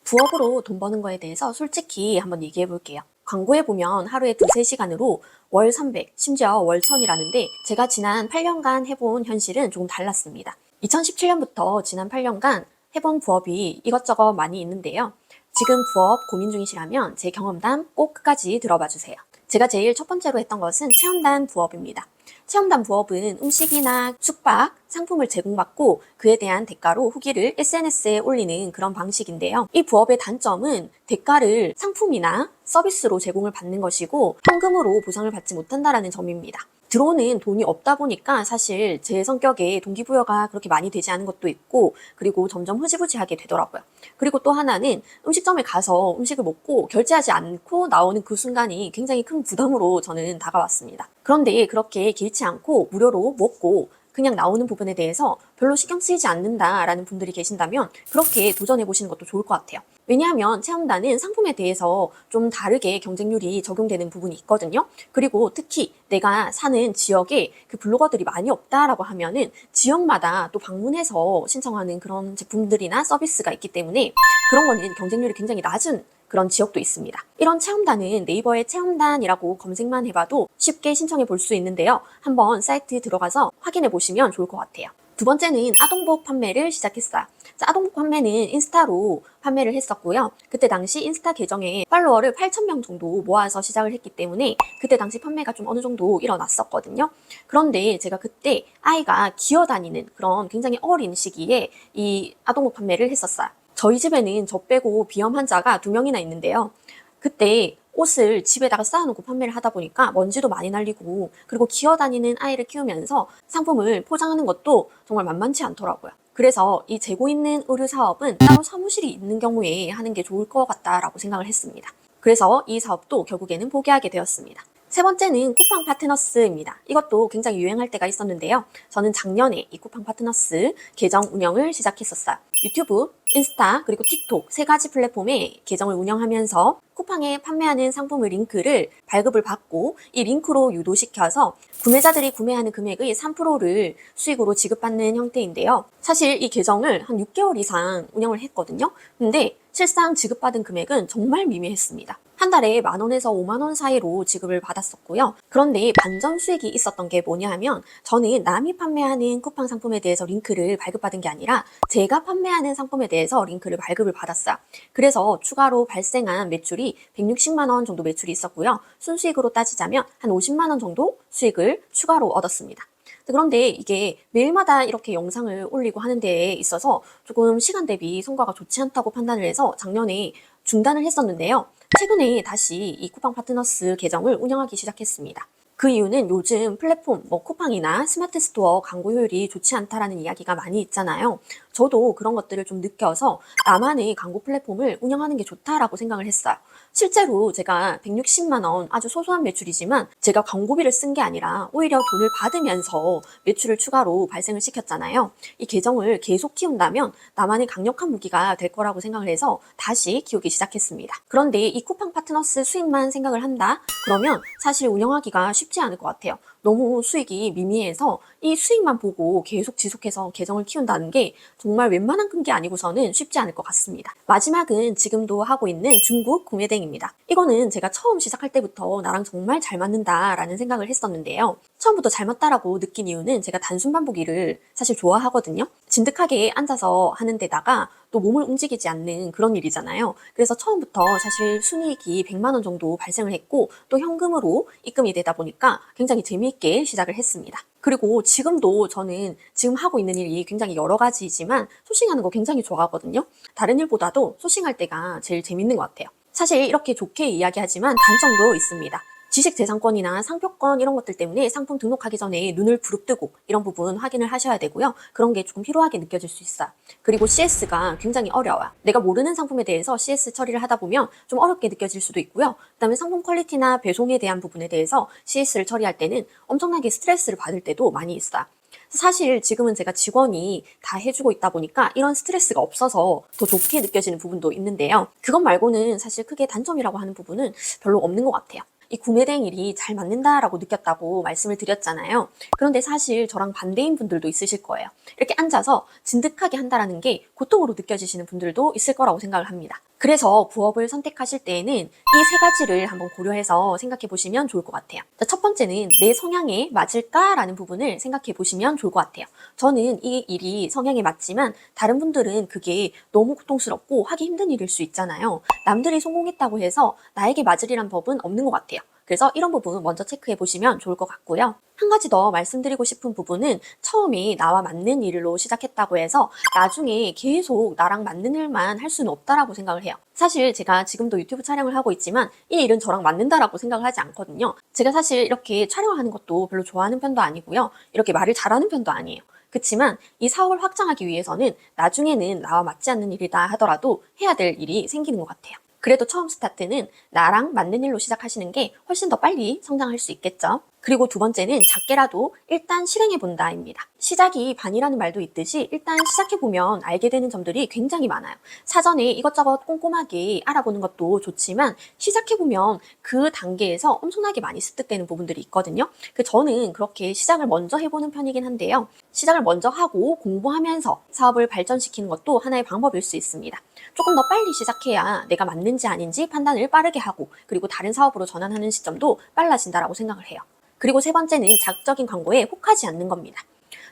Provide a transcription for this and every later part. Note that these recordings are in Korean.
부업으로 돈 버는 거에 대해서 솔직히 한번 얘기해 볼게요. 광고에 보면 하루에 2~3시간으로 월 300, 심지어 월 1000이라는데 제가 지난 8년간 해본 현실은 조금 달랐습니다. 2017년부터 지난 8년간 해본 부업이 이것저것 많이 있는데요. 지금 부업 고민 중이시라면 제 경험담 꼭 끝까지 들어봐 주세요. 제가 제일 첫 번째로 했던 것은 체험단 부업입니다. 체험단 부업은 음식이나 숙박, 상품을 제공받고 그에 대한 대가로 후기를 SNS에 올리는 그런 방식인데요. 이 부업의 단점은 대가를 상품이나 서비스로 제공을 받는 것이고 현금으로 보상을 받지 못한다는 점입니다. 들어오는 돈이 없다 보니까 사실 제 성격에 동기부여가 그렇게 많이 되지 않은 것도 있고 그리고 점점 흐지부지하게 되더라고요. 그리고 또 하나는 음식점에 가서 음식을 먹고 결제하지 않고 나오는 그 순간이 굉장히 큰 부담으로 저는 다가왔습니다. 그런데 그렇게 길지 않고 무료로 먹고 그냥 나오는 부분에 대해서 별로 신경 쓰이지 않는다라는 분들이 계신다면 그렇게 도전해 보시는 것도 좋을 것 같아요. 왜냐하면 체험단은 상품에 대해서 좀 다르게 경쟁률이 적용되는 부분이 있거든요. 그리고 특히 내가 사는 지역에 그 블로거들이 많이 없다라고 하면은 지역마다 또 방문해서 신청하는 그런 제품들이나 서비스가 있기 때문에 그런 거는 경쟁률이 굉장히 낮은 그런 지역도 있습니다. 이런 체험단은 네이버에 체험단이라고 검색만 해봐도 쉽게 신청해 볼 수 있는데요. 한번 사이트에 들어가서 확인해 보시면 좋을 것 같아요. 두 번째는 아동복 판매를 시작했어요. 아동복 판매는 인스타로 판매를 했었고요. 그때 당시 인스타 계정에 팔로워를 8,000명 정도 모아서 시작을 했기 때문에 그때 당시 판매가 좀 어느 정도 일어났었거든요. 그런데 제가 그때 아이가 기어다니는 그런 굉장히 어린 시기에 이 아동복 판매를 했었어요. 저희 집에는 저 빼고 비염 환자가 2명이나 있는데요. 그때 옷을 집에다가 쌓아놓고 판매를 하다 보니까 먼지도 많이 날리고 그리고 기어다니는 아이를 키우면서 상품을 포장하는 것도 정말 만만치 않더라고요. 그래서 이 재고 있는 의류 사업은 따로 사무실이 있는 경우에 하는 게 좋을 것 같다라고 생각을 했습니다. 그래서 이 사업도 결국에는 포기하게 되었습니다. 세 번째는 쿠팡 파트너스입니다. 이것도 굉장히 유행할 때가 있었는데요. 저는 작년에 이 쿠팡 파트너스 계정 운영을 시작했었어요. 유튜브, 인스타, 그리고 틱톡 3가지 플랫폼에 계정을 운영하면서 쿠팡에 판매하는 상품의 링크를 발급을 받고 이 링크로 유도시켜서 구매자들이 구매하는 금액의 3%를 수익으로 지급받는 형태인데요. 사실 이 계정을 한 6개월 이상 운영을 했거든요. 근데 실상 지급받은 금액은 정말 미미했습니다. 한 달에 10,000원에서 50,000원 사이로 지급을 받았었고요. 그런데 반전 수익이 있었던 게 뭐냐 하면 저는 남이 판매하는 쿠팡 상품에 대해서 링크를 발급받은 게 아니라 제가 판매하는 상품에 대해서 링크를 발급을 받았어요. 그래서 추가로 발생한 매출이 160만 원 정도 매출이 있었고요. 순수익으로 따지자면 한 50만 원 정도 수익을 추가로 얻었습니다. 그런데 이게 매일마다 이렇게 영상을 올리고 하는 데에 있어서 조금 시간 대비 성과가 좋지 않다고 판단을 해서 작년에 중단을 했었는데요. 최근에 다시 이 쿠팡 파트너스 계정을 운영하기 시작했습니다. 그 이유는 요즘 플랫폼, 쿠팡이나 스마트 스토어 광고 효율이 좋지 않다라는 이야기가 많이 있잖아요. 저도 그런 것들을 좀 느껴서 나만의 광고 플랫폼을 운영하는 게 좋다라고 생각을 했어요. 실제로 제가 160만 원 아주 소소한 매출이지만 제가 광고비를 쓴 게 아니라 오히려 돈을 받으면서 매출을 추가로 발생을 시켰잖아요. 이 계정을 계속 키운다면 나만의 강력한 무기가 될 거라고 생각을 해서 다시 키우기 시작했습니다. 그런데 이 쿠팡 파트너스 수익만 생각을 한다? 그러면 사실 운영하기가 쉽지 않을 것 같아요. 너무 수익이 미미해서 이 수익만 보고 계속 지속해서 계정을 키운다는 게 정말 웬만한 큰 게 아니고서는 쉽지 않을 것 같습니다. 마지막은 지금도 하고 있는 중국 구매댕입니다. 이거는 제가 처음 시작할 때부터 나랑 정말 잘 맞는다라는 생각을 했었는데요. 처음부터 잘 맞다라고 느낀 이유는 제가 단순 반복일을 사실 좋아하거든요. 진득하게 앉아서 하는 데다가 또 몸을 움직이지 않는 그런 일이잖아요. 그래서 처음부터 사실 순이익이 100만 원 정도 발생을 했고 또 현금으로 입금이 되다 보니까 굉장히 재미있게 시작을 했습니다. 그리고 지금도 저는 지금 하고 있는 일이 굉장히 여러 가지이지만 소싱하는 거 굉장히 좋아하거든요. 다른 일보다도 소싱할 때가 제일 재밌는 것 같아요. 사실 이렇게 좋게 이야기하지만 단점도 있습니다. 지식재산권이나 상표권 이런 것들 때문에 상품 등록하기 전에 눈을 부릅뜨고 이런 부분 확인을 하셔야 되고요. 그런 게 조금 피로하게 느껴질 수 있어요. 그리고 CS가 굉장히 어려워요. 내가 모르는 상품에 대해서 CS 처리를 하다 보면 좀 어렵게 느껴질 수도 있고요. 그다음에 상품 퀄리티나 배송에 대한 부분에 대해서 CS를 처리할 때는 엄청나게 스트레스를 받을 때도 많이 있어요. 사실 지금은 제가 직원이 다 해주고 있다 보니까 이런 스트레스가 없어서 더 좋게 느껴지는 부분도 있는데요. 그것 말고는 사실 크게 단점이라고 하는 부분은 별로 없는 것 같아요. 이 구매대행 일이 잘 맞는다라고 느꼈다고 말씀을 드렸잖아요. 그런데 사실 저랑 반대인 분들도 있으실 거예요. 이렇게 앉아서 진득하게 한다라는 게 고통으로 느껴지시는 분들도 있을 거라고 생각을 합니다. 그래서 부업을 선택하실 때에는 이 세 가지를 한번 고려해서 생각해 보시면 좋을 것 같아요. 첫 번째는 내 성향에 맞을까라는 부분을 생각해 보시면 좋을 것 같아요. 저는 이 일이 성향에 맞지만 다른 분들은 그게 너무 고통스럽고 하기 힘든 일일 수 있잖아요. 남들이 성공했다고 해서 나에게 맞으리란 법은 없는 것 같아요. 그래서 이런 부분 먼저 체크해 보시면 좋을 것 같고요. 한 가지 더 말씀드리고 싶은 부분은 처음에 나와 맞는 일로 시작했다고 해서 나중에 계속 나랑 맞는 일만 할 수는 없다라고 생각을 해요. 사실 제가 지금도 유튜브 촬영을 하고 있지만 이 일은 저랑 맞는다라고 생각을 하지 않거든요. 제가 사실 이렇게 촬영을 하는 것도 별로 좋아하는 편도 아니고요. 이렇게 말을 잘하는 편도 아니에요. 그렇지만 이 사업을 확장하기 위해서는 나중에는 나와 맞지 않는 일이다 하더라도 해야 될 일이 생기는 것 같아요. 그래도 처음 스타트는 나랑 맞는 일로 시작하시는 게 훨씬 더 빨리 성장할 수 있겠죠. 그리고 두 번째는 작게라도 일단 실행해본다입니다. 시작이 반이라는 말도 있듯이 일단 시작해보면 알게 되는 점들이 굉장히 많아요. 사전에 이것저것 꼼꼼하게 알아보는 것도 좋지만 시작해보면 그 단계에서 엄청나게 많이 습득되는 부분들이 있거든요. 저는 그렇게 시작을 먼저 해보는 편이긴 한데요. 시작을 먼저 하고 공부하면서 사업을 발전시키는 것도 하나의 방법일 수 있습니다. 조금 더 빨리 시작해야 내가 맞는지 아닌지 판단을 빠르게 하고 그리고 다른 사업으로 전환하는 시점도 빨라진다라고 생각을 해요. 그리고 세 번째는 자극적인 광고에 혹하지 않는 겁니다.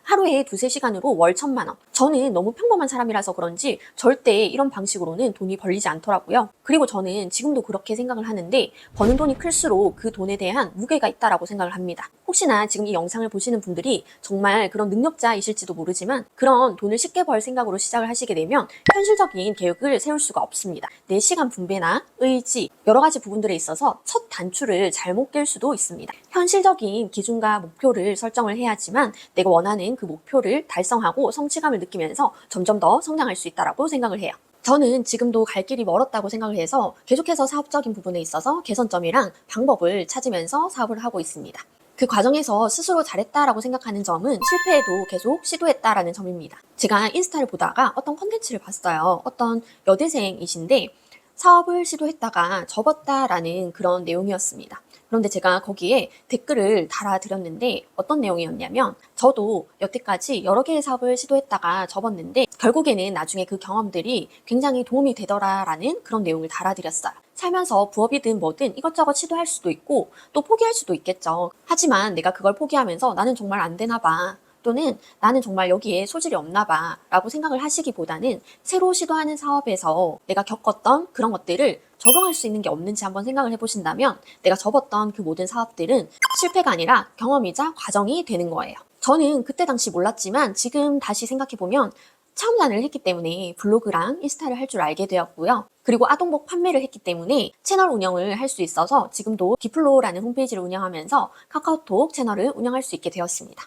하루에 두세 시간으로 월 1,000만 원. 저는 너무 평범한 사람이라서 그런지 절대 이런 방식으로는 돈이 벌리지 않더라고요. 그리고 저는 지금도 그렇게 생각을 하는데 버는 돈이 클수록 그 돈에 대한 무게가 있다라고 생각을 합니다. 혹시나 지금 이 영상을 보시는 분들이 정말 그런 능력자이실지도 모르지만 그런 돈을 쉽게 벌 생각으로 시작을 하시게 되면 현실적인 계획을 세울 수가 없습니다. 내 시간 분배나 의지, 여러 가지 부분들에 있어서 첫 단추를 잘못 낄 수도 있습니다. 현실적인 기준과 목표를 설정을 해야지만 내가 원하는 그 목표를 달성하고 성취감을 느끼면서 점점 더 성장할 수 있다고 생각을 해요. 저는 지금도 갈 길이 멀었다고 생각을 해서 계속해서 사업적인 부분에 있어서 개선점이랑 방법을 찾으면서 사업을 하고 있습니다. 그 과정에서 스스로 잘했다라고 생각하는 점은 실패해도 계속 시도했다라는 점입니다. 제가 인스타를 보다가 어떤 컨텐츠를 봤어요. 어떤 여대생이신데 사업을 시도했다가 접었다라는 그런 내용이었습니다. 그런데 제가 거기에 댓글을 달아드렸는데 어떤 내용이었냐면 저도 여태까지 여러 개의 사업을 시도했다가 접었는데 결국에는 나중에 그 경험들이 굉장히 도움이 되더라라는 그런 내용을 달아드렸어요. 살면서 부업이든 뭐든 이것저것 시도할 수도 있고 또 포기할 수도 있겠죠. 하지만 내가 그걸 포기하면서 나는 정말 안 되나 봐. 또는 나는 정말 여기에 소질이 없나 봐 라고 생각을 하시기보다는 새로 시도하는 사업에서 내가 겪었던 그런 것들을 적용할 수 있는 게 없는지 한번 생각을 해보신다면 내가 접었던 그 모든 사업들은 실패가 아니라 경험이자 과정이 되는 거예요. 저는 그때 당시 몰랐지만 지금 다시 생각해보면 체험단을 했기 때문에 블로그랑 인스타를 할 줄 알게 되었고요. 그리고 아동복 판매를 했기 때문에 채널 운영을 할 수 있어서 지금도 디플로라는 홈페이지를 운영하면서 카카오톡 채널을 운영할 수 있게 되었습니다.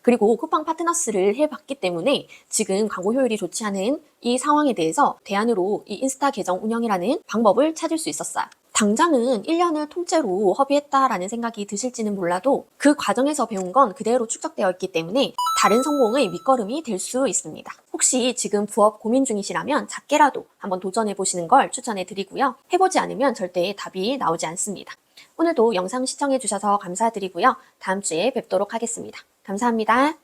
그리고 쿠팡 파트너스를 해봤기 때문에 지금 광고 효율이 좋지 않은 이 상황에 대해서 대안으로 이 인스타 계정 운영이라는 방법을 찾을 수 있었어요. 당장은 1년을 통째로 허비했다라는 생각이 드실지는 몰라도 그 과정에서 배운 건 그대로 축적되어 있기 때문에 다른 성공의 밑거름이 될 수 있습니다. 혹시 지금 부업 고민 중이시라면 작게라도 한번 도전해 보시는 걸 추천해 드리고요. 해보지 않으면 절대 답이 나오지 않습니다. 오늘도 영상 시청해 주셔서 감사드리고요. 다음 주에 뵙도록 하겠습니다. 감사합니다.